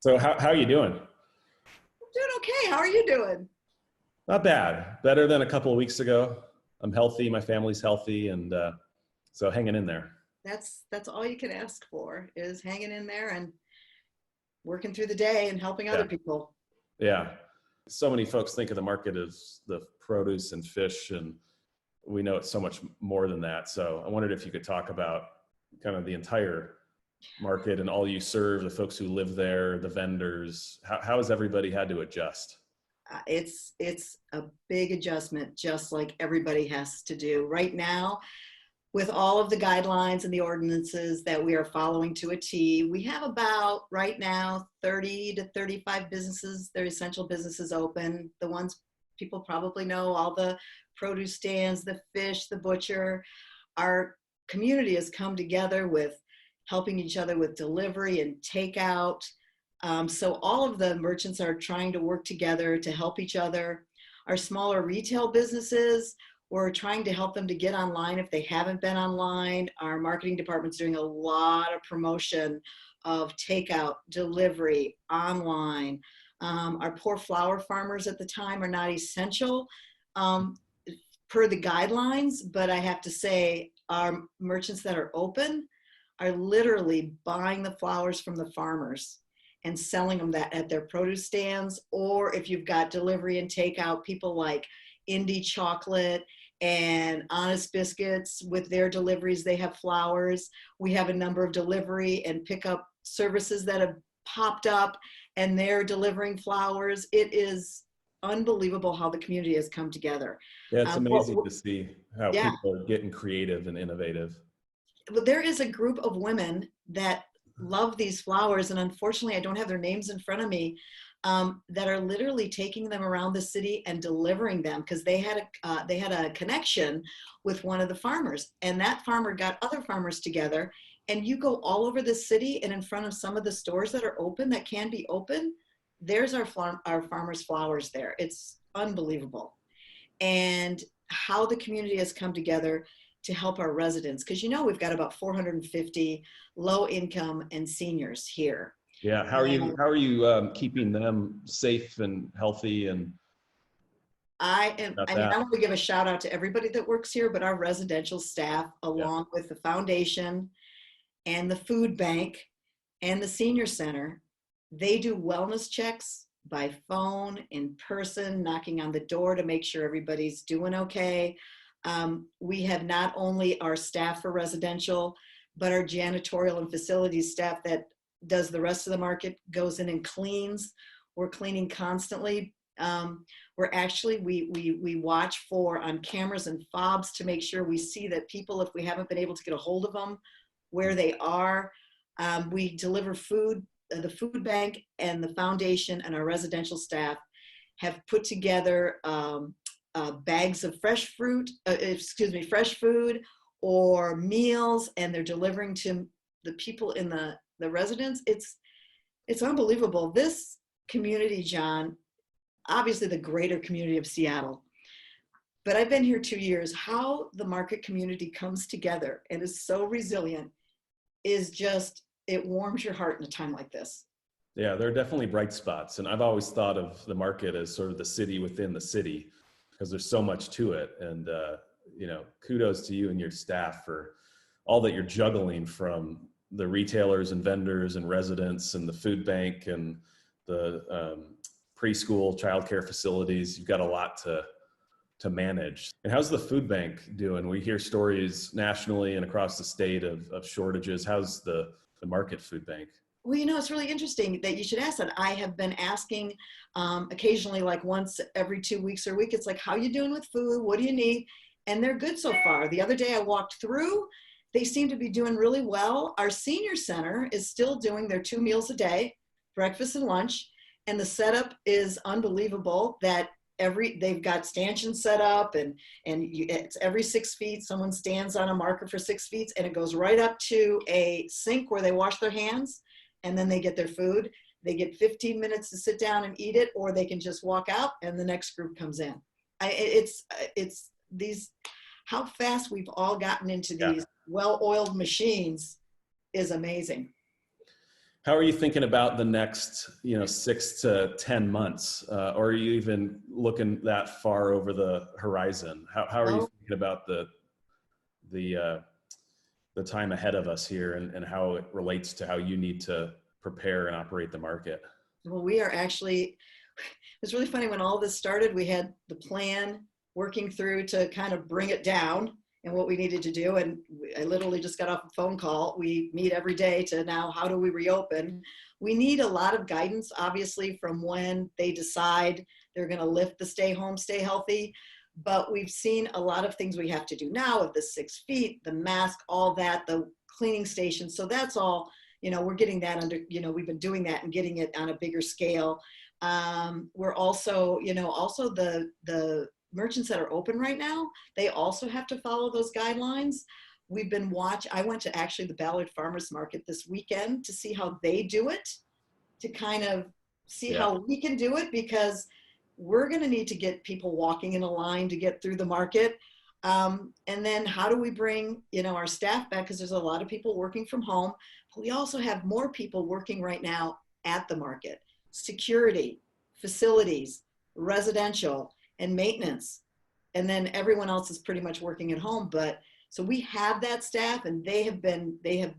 So how are you doing? Doing okay. How are you doing? Not bad. Better than a couple of weeks ago. I'm healthy. My family's healthy, and so hanging in there. That's all you can ask for is hanging in there and working through the day and helping other Yeah, people. yeah. So many folks think of the market as the produce and fish, and we know it's so much more than that. So I wondered if you could talk about kind of the entire market and all you serve, the folks who live there, the vendors. How has everybody had to adjust? It's a big adjustment, just like everybody has to do right now. With all of the guidelines and the ordinances that we are following to a T, we have about right now 30 to 35 businesses, they're essential businesses open. The ones people probably know, all the produce stands, the fish, the butcher. Our community has come together with helping each other with delivery and takeout. So all of the merchants are trying to work together to help each other. Our smaller retail businesses, we're trying to help them to get online if they haven't been online. Our marketing department's doing a lot of promotion of takeout, delivery, online. Our poor flower farmers at the time are not essential um, per the guidelines, but I have to say our merchants that are open are literally buying the flowers from the farmers and selling them that at their produce stands. Or if you've got delivery and takeout, people like Indie Chocolate and Honest Biscuits, with their deliveries, they have flowers. We have a number of delivery and pickup services that have popped up, and they're delivering flowers. It is unbelievable how the community has come together. Yeah, it's amazing to see how Yeah, people are getting creative and innovative. but there is a group of women that love these flowers, and unfortunately I don't have their names in front of me, that are literally taking them around the city and delivering them because they had a connection with one of the farmers, and that farmer got other farmers together. And you go all over the city, and in front of some of the stores that are open, that can be open, there's our farmers flowers there. It's unbelievable. And how the community has come together to help our residents, because we've got about 450 low income and seniors here. Yeah, And how are you keeping them safe and healthy and not I that? want to give a shout out to everybody that works here, but our residential staff, Yeah, along with the foundation and the food bank and the senior center, they do wellness checks by phone, in person, knocking on the door to make sure everybody's doing okay. We have not only our staff for residential, but our janitorial and facilities staff that does the rest of the market, goes in and cleans. We're cleaning constantly. We're actually, we watch for on cameras and fobs to make sure we see that people, if we haven't been able to get a hold of them, where they are. We deliver food. The food bank and the foundation and our residential staff have put together bags of fresh fresh food or meals, and they're delivering to the people in the residents. It's unbelievable. This community, John, obviously the greater community of Seattle, but I've been here 2 years. How the market community comes together and is so resilient is just, it warms your heart in a time like this. yeah, there are definitely bright spots, and I've always thought of the market as sort of the city within the city because there's so much to it. And kudos to you and your staff for all that you're juggling, from the retailers and vendors and residents and the food bank and the preschool childcare facilities. You've got a lot to manage. And how's the food bank doing? We hear stories nationally and across the state of shortages. How's the market food bank? Well, it's really interesting that you should ask that. I have been asking occasionally, like once every 2 weeks or a week, it's like, how you doing with food? What do you need? And they're good so far. The other day I walked through, they seem to be doing really well. Our senior center is still doing their 2 meals a day, breakfast and lunch. And the setup is unbelievable that they've got stanchions set up, and it's every 6 feet. Someone stands on a marker for 6 feet, and it goes right up to a sink where they wash their hands, and then they get their food. They get 15 minutes to sit down and eat it, or they can just walk out and the next group comes in. It's these, how fast we've all gotten into Yeah. these well-oiled machines is amazing. How are you thinking about the next, 6 to 10 months, or are you even looking that far over the horizon? How are you Oh, thinking about the the time ahead of us here, and how it relates to how you need to prepare and operate the market? well, we are actually, it was really funny when all this started, we had the plan working through to kind of bring it down and what we needed to do. And I literally just got off a phone call. We meet every day to now, how do we reopen? We need a lot of guidance, obviously, from when they decide they're going to lift the stay home, stay healthy. But we've seen a lot of things we have to do now with the 6 feet, the mask, all that, the cleaning station. So that's all, we're getting that under, we've been doing that and getting it on a bigger scale. We're also, also the merchants that are open right now, they also have to follow those guidelines. I went to actually the Ballard Farmers Market this weekend to see how they do it, to kind of see Yeah. how we can do it, because we're going to need to get people walking in a line to get through the market. And then how do we bring, our staff back? Because there's a lot of people working from home. But we also have more people working right now at the market: security, facilities, residential, and maintenance. And then everyone else is pretty much working at home. But so we have that staff, and they have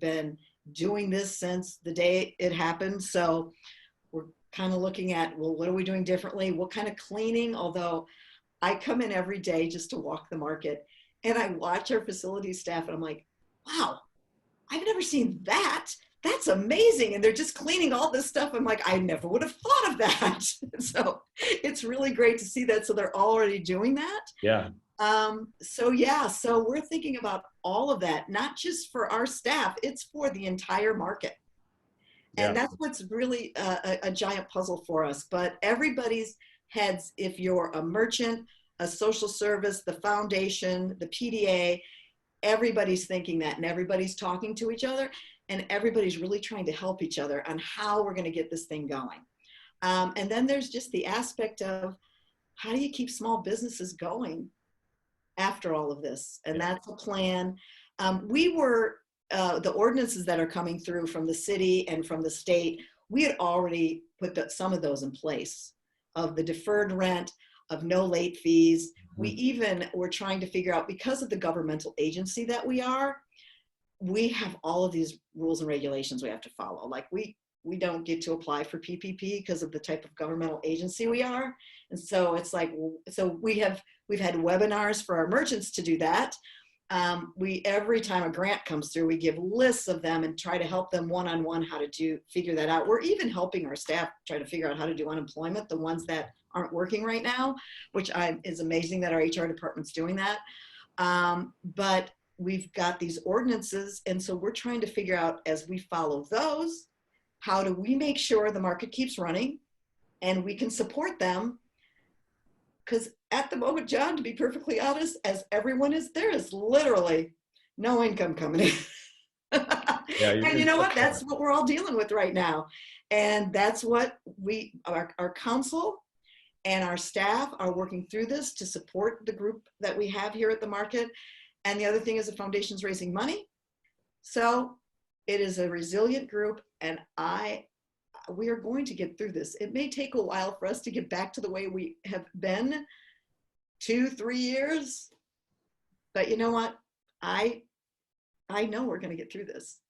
been doing this since the day it happened. So we're kind of looking at, well, what are we doing differently? What kind of cleaning? Although I come in every day just to walk the market, and I watch our facility staff, and I'm like, wow, I've never seen that. That's amazing. And they're just cleaning all this stuff. I'm like, I never would have thought of that. So it's really great to see that. So they're already doing that. Yeah. So we're thinking about all of that, not just for our staff, it's for the entire market. And Yeah. that's what's really a giant puzzle for us. But everybody's heads, if you're a merchant, a social service, the foundation, the PDA, everybody's thinking that, and everybody's talking to each other, and everybody's really trying to help each other on how we're going to get this thing going. And then there's just the aspect of, how do you keep small businesses going after all of this? And that's a plan. The ordinances that are coming through from the city and from the state, we had already put some of those in place, of the deferred rent, of no late fees. We even were trying to figure out, because of the governmental agency that we are, we have all of these rules and regulations we have to follow. Like we don't get to apply for PPP because of the type of governmental agency we are. And so it's like, so we've had webinars for our merchants to do that. Every time a grant comes through, we give lists of them and try to help them one-on-one how to figure that out. We're even helping our staff try to figure out how to do unemployment, the ones that aren't working right now, which is amazing that our HR department's doing that. But we've got these ordinances, and so we're trying to figure out, as we follow those, how do we make sure the market keeps running and we can support them? Because at the moment, John, to be perfectly honest, as everyone is, there is literally no income coming in. Yeah. And you know what? That's what we're all dealing with right now. And that's what our council and our staff are working through this to support the group that we have here at the market. And the other thing is the foundation's raising money. So it is a resilient group, and we are going to get through this. It may take a while for us to get back to the way we have been, 2-3 years, but you know what? I know we're going to get through this.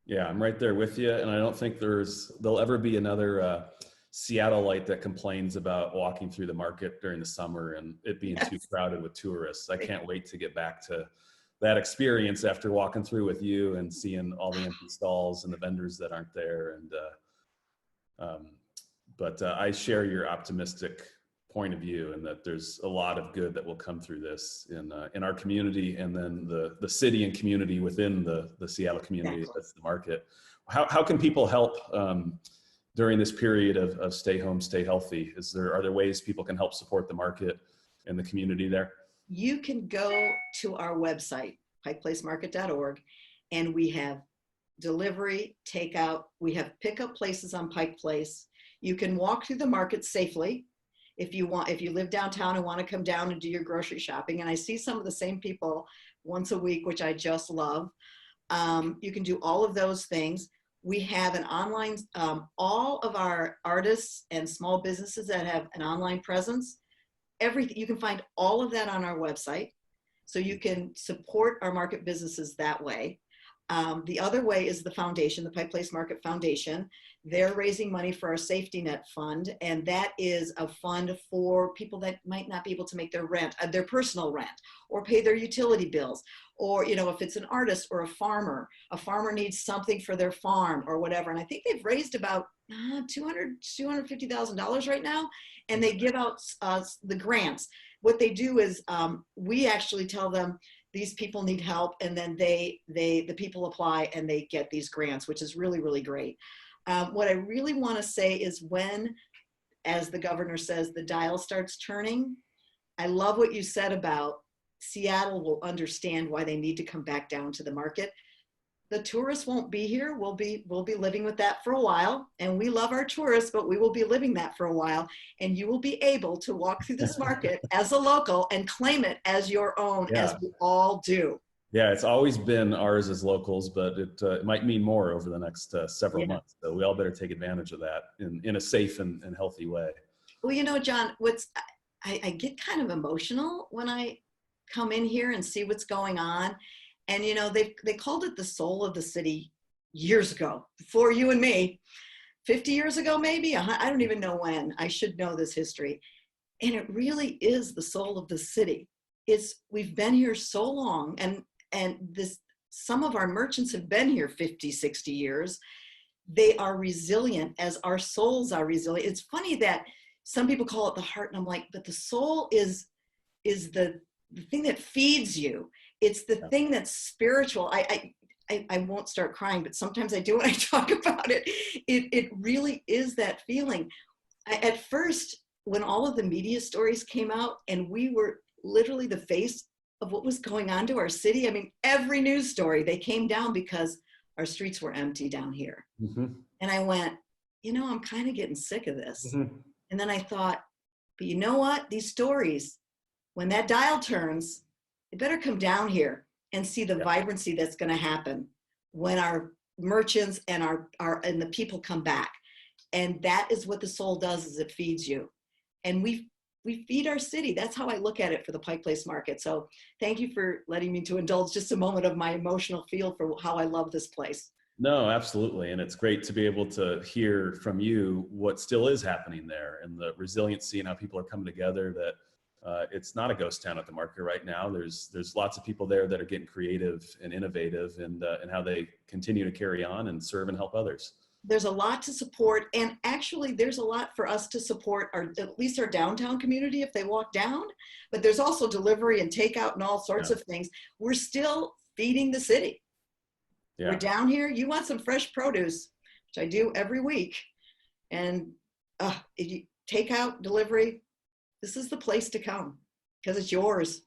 Yeah, I'm right there with you. And I don't think there'll ever be another Seattleite that complains about walking through the market during the summer and it being too crowded with tourists. I can't wait to get back to that experience after walking through with you and seeing all the empty stalls and the vendors that aren't there. But I share your optimistic point of view, and that there's a lot of good that will come through this in our community, and then the city and community within the Seattle community. That's the market. How can people help during this period of stay home, stay healthy? Are there ways people can help support the market and the community there? You can go to our website, pikeplacemarket.org, and we have delivery, takeout. We have pickup places on Pike Place. You can walk through the market safely if you live downtown and want to come down and do your grocery shopping. And I see some of the same people once a week, which I just love. You can do all of those things. We have an online, all of our artists and small businesses that have an online presence, everything, you can find all of that on our website. So you can support our market businesses that way. The other way is the foundation, the Pike Place Market Foundation. They're raising money for our safety net fund, and that is a fund for people that might not be able to make their rent, their personal rent, or pay their utility bills, or if it's an artist or a farmer needs something for their farm or whatever. And I think they've raised about $250,000 right now, and they give out the grants. What they do is we actually tell them these people need help, and then the people apply and they get these grants, which is really, really great. What I really want to say is when, as the governor says, the dial starts turning, I love what you said about Seattle will understand why they need to come back down to the market. The tourists won't be here. We'll be living with that for a while, and we love our tourists, but we will be living that for a while, and you will be able to walk through this market as a local and claim it as your own, as we all do. Yeah, it's always been ours as locals, but it might mean more over the next several months. So we all better take advantage of that in a safe and healthy way. Well, John, I get kind of emotional when I come in here and see what's going on. And, they called it the soul of the city years ago, before you and me, 50 years ago, maybe. I don't even know when. I should know this history. And it really is the soul of the city. We've been here so long, and some of our merchants have been here 50, 60 years. They are resilient as our souls are resilient. It's funny that some people call it the heart, and I'm like, but the soul is the thing that feeds you. It's the thing that's spiritual. I won't start crying, but sometimes I do when I talk about it. It really is that feeling. At first, when all of the media stories came out and we were literally the face of what was going on to our city, I mean, every news story, they came down because our streets were empty down here. Mm-hmm. And I went, I'm kind of getting sick of this. Mm-hmm. And then I thought, but you know what? These stories, when that dial turns, you better come down here and see the vibrancy that's going to happen when our merchants and and the people come back. And that is what the soul does, is it feeds you. And we feed our city. That's how I look at it for the Pike Place Market. So thank you for letting me to indulge just a moment of my emotional feel for how I love this place. No, absolutely. And it's great to be able to hear from you what still is happening there, and the resiliency and how people are coming together, that it's not a ghost town at the market right now. There's lots of people there that are getting creative and innovative, and how they continue to carry on and serve and help others. There's a lot to support, and actually there's a lot for us to support at least our downtown community if they walk down, but there's also delivery and takeout and all sorts of things. We're still feeding the city. We're down here. You want some fresh produce, which I do every week, and takeout, delivery, this is the place to come because it's yours.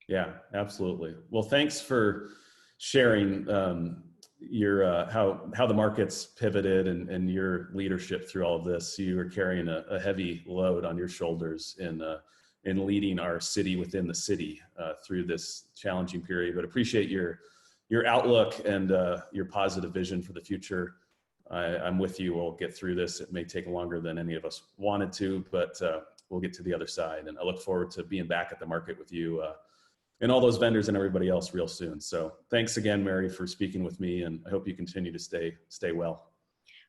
Yeah, absolutely. Well, thanks for sharing your how the market's pivoted and your leadership through all of this. You are carrying a heavy load on your shoulders in leading our city within the city through this challenging period. But appreciate your outlook and your positive vision for the future. I'm with you. We'll get through this. It may take longer than any of us wanted to, but we'll get to the other side. And I look forward to being back at the market with you and all those vendors and everybody else real soon. So thanks again, Mary, for speaking with me, and I hope you continue to stay well.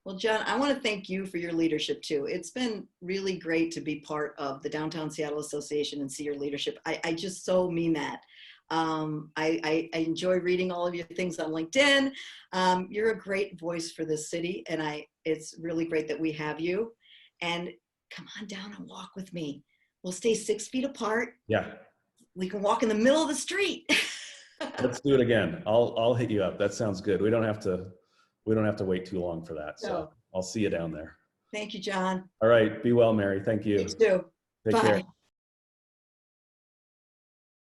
Well, John, I want to thank you for your leadership too. It's been really great to be part of the Downtown Seattle Association and see your leadership. I just so mean that. I enjoy reading all of your things on LinkedIn. You're a great voice for this city, and it's really great that we have you. And come on down and walk with me. We'll stay 6 feet apart. Yeah. We can walk in the middle of the street. Let's do it again. I'll hit you up. That sounds good. We don't have to wait too long for that. So I'll see you down there. Thank you, John. All right. Be well, Mary. Thank you. You too. Take Bye. care.